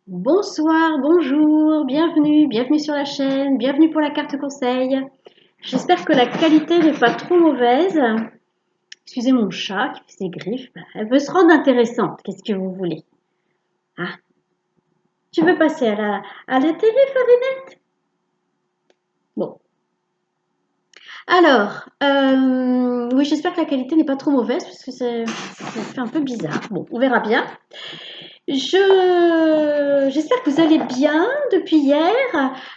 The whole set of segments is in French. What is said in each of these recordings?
Bonsoir, bonjour, bienvenue sur la chaîne, bienvenue pour la carte conseil. J'espère que la qualité n'est pas trop mauvaise. Excusez mon chat qui fait ses griffes, elle veut se rendre intéressante, qu'est-ce que vous voulez? Ah, tu veux passer à la télé, Farinette? Bon, alors, oui, j'espère que la qualité n'est pas trop mauvaise parce que ça fait un peu bizarre. Bon, on verra bien. J'espère que vous allez bien depuis hier.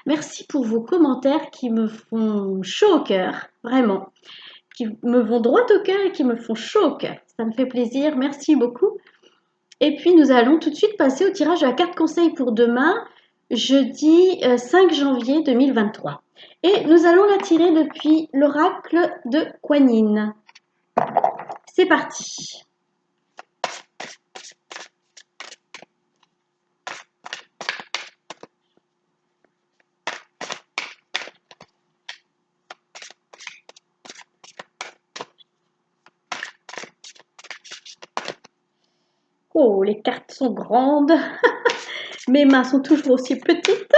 Merci pour vos commentaires qui me font chaud au cœur, vraiment, qui me vont droit au cœur et qui me font chaud au cœur. Ça me fait plaisir, merci beaucoup. Et puis nous allons tout de suite passer au tirage de la carte conseil pour demain, jeudi 5 janvier 2023. Et nous allons la tirer depuis l'oracle de Kuan Yin. C'est parti. Oh, les cartes sont grandes. Mes mains sont toujours aussi petites.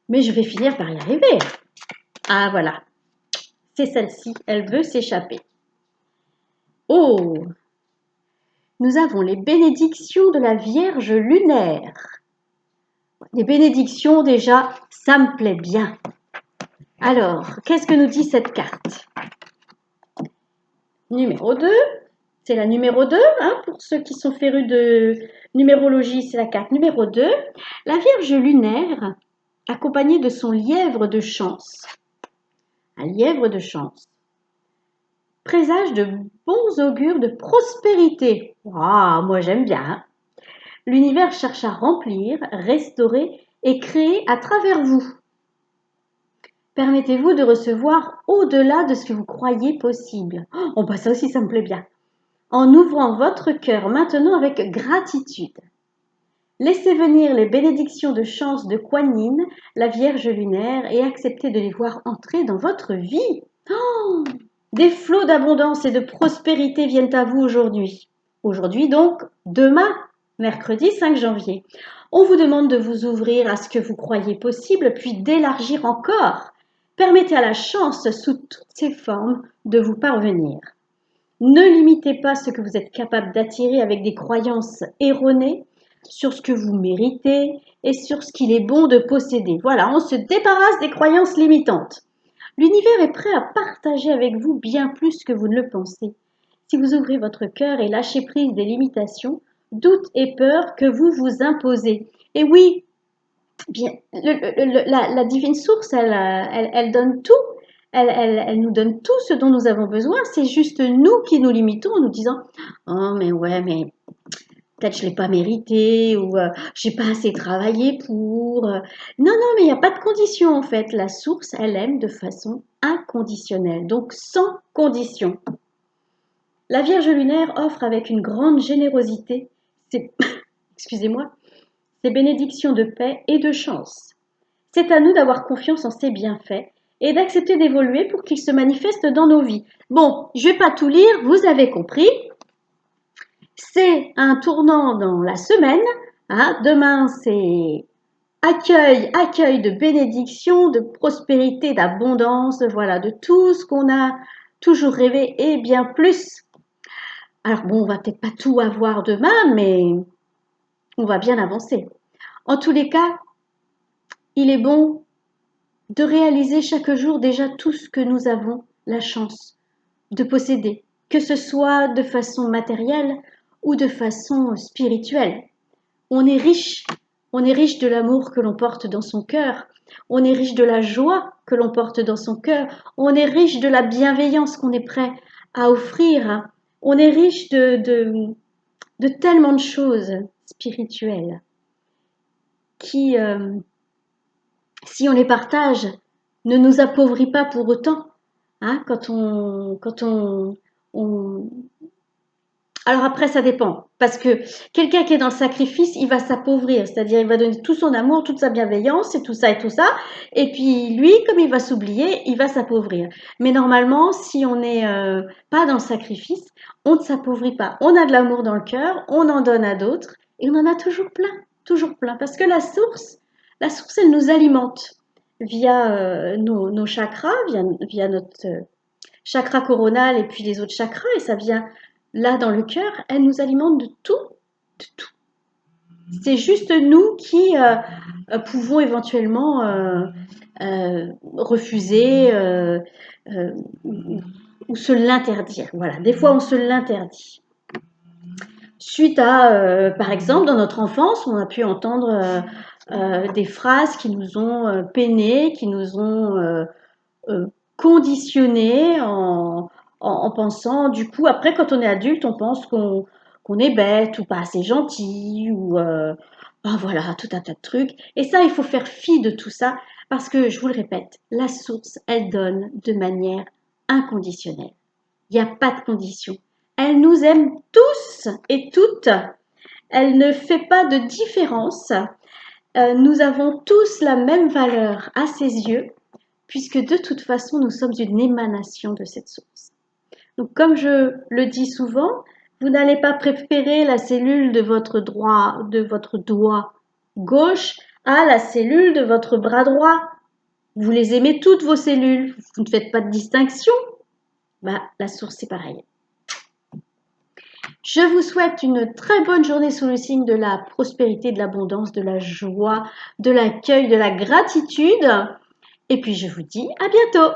Mais je vais finir par y arriver. Ah, voilà. C'est celle-ci. Elle veut s'échapper. Oh, nous avons les bénédictions de la Vierge lunaire. Les bénédictions, déjà, ça me plaît bien. Alors, qu'est-ce que nous dit cette carte? Numéro 2. C'est la numéro 2, hein, pour ceux qui sont férus de numérologie, c'est la carte numéro 2. La Vierge lunaire, accompagnée de son lièvre de chance. Un lièvre de chance. Présage de bons augures de prospérité. Ah, moi j'aime bien. Hein. L'univers cherche à remplir, restaurer et créer à travers vous. Permettez-vous de recevoir au-delà de ce que vous croyez possible. Oh, bah ça aussi, ça me plaît bien. En ouvrant votre cœur maintenant avec gratitude. Laissez venir les bénédictions de chance de Kuan Yin, la Vierge lunaire, et acceptez de les voir entrer dans votre vie. Oh, des flots d'abondance et de prospérité viennent à vous aujourd'hui. Aujourd'hui donc, demain, mercredi 5 janvier. On vous demande de vous ouvrir à ce que vous croyez possible, puis d'élargir encore. Permettez à la chance, sous toutes ses formes, de vous parvenir. Ne limitez pas ce que vous êtes capable d'attirer avec des croyances erronées sur ce que vous méritez et sur ce qu'il est bon de posséder. Voilà, on se débarrasse des croyances limitantes. L'univers est prêt à partager avec vous bien plus que vous ne le pensez. Si vous ouvrez votre cœur et lâchez prise des limitations, doutes et peurs que vous vous imposez. Et oui, bien, la divine source, elle donne tout. Elle nous donne tout ce dont nous avons besoin. C'est juste nous qui nous limitons en nous disant oh, mais ouais, mais peut-être je ne l'ai pas mérité ou j'ai pas assez travaillé pour. Non, non, mais il n'y a pas de condition en fait. La source, elle aime de façon inconditionnelle, donc sans condition. La Vierge lunaire offre avec une grande générosité ses, excusez-moi, ses bénédictions de paix et de chance. C'est à nous d'avoir confiance en ses bienfaits et d'accepter d'évoluer pour qu'ils se manifestent dans nos vies. Bon, je ne vais pas tout lire, vous avez compris. C'est un tournant dans la semaine. Hein. Demain, c'est accueil de bénédiction, de prospérité, d'abondance, voilà, de tout ce qu'on a toujours rêvé et bien plus. Alors bon, on va peut-être pas tout avoir demain, mais on va bien avancer. En tous les cas, il est bon de réaliser chaque jour déjà tout ce que nous avons la chance de posséder, que ce soit de façon matérielle ou de façon spirituelle. On est riche de l'amour que l'on porte dans son cœur, on est riche de la joie que l'on porte dans son cœur, on est riche de la bienveillance qu'on est prêt à offrir, on est riche de tellement de choses spirituelles qui, si on les partage, ne nous appauvrit pas pour autant. Hein, quand on Alors après, ça dépend. Parce que quelqu'un qui est dans le sacrifice, il va s'appauvrir. C'est-à-dire, il va donner tout son amour, toute sa bienveillance et tout ça et tout ça. Et puis, lui, comme il va s'oublier, il va s'appauvrir. Mais normalement, si on n'est pas dans le sacrifice, on ne s'appauvrit pas. On a de l'amour dans le cœur, on en donne à d'autres et on en a toujours plein. Toujours plein. Parce que la source, elle nous alimente via nos chakras, via notre chakra coronal et puis les autres chakras. Et ça vient là dans le cœur, elle nous alimente de tout, de tout. C'est juste nous qui pouvons éventuellement refuser ou se l'interdire. Voilà, des fois on se l'interdit. Suite à, par exemple, dans notre enfance, on a pu entendre des phrases qui nous ont peiné, qui nous ont conditionné en pensant, du coup, après, quand on est adulte, on pense qu'on est bête ou pas assez gentil ou ben voilà, tout un tas de trucs. Et ça, il faut faire fi de tout ça parce que, je vous le répète, la source, elle donne de manière inconditionnelle. Il n'y a pas de condition. Elle nous aime tous et toutes. Elle ne fait pas de différence. Nous avons tous la même valeur à ses yeux puisque de toute façon, nous sommes une émanation de cette source. Donc, comme je le dis souvent, vous n'allez pas préférer la cellule de votre doigt gauche à la cellule de votre bras droit. Vous les aimez toutes vos cellules. Vous ne faites pas de distinction. Bah, la source, c'est pareil. Je vous souhaite une très bonne journée sous le signe de la prospérité, de l'abondance, de la joie, de l'accueil, de la gratitude. Et puis, je vous dis à bientôt.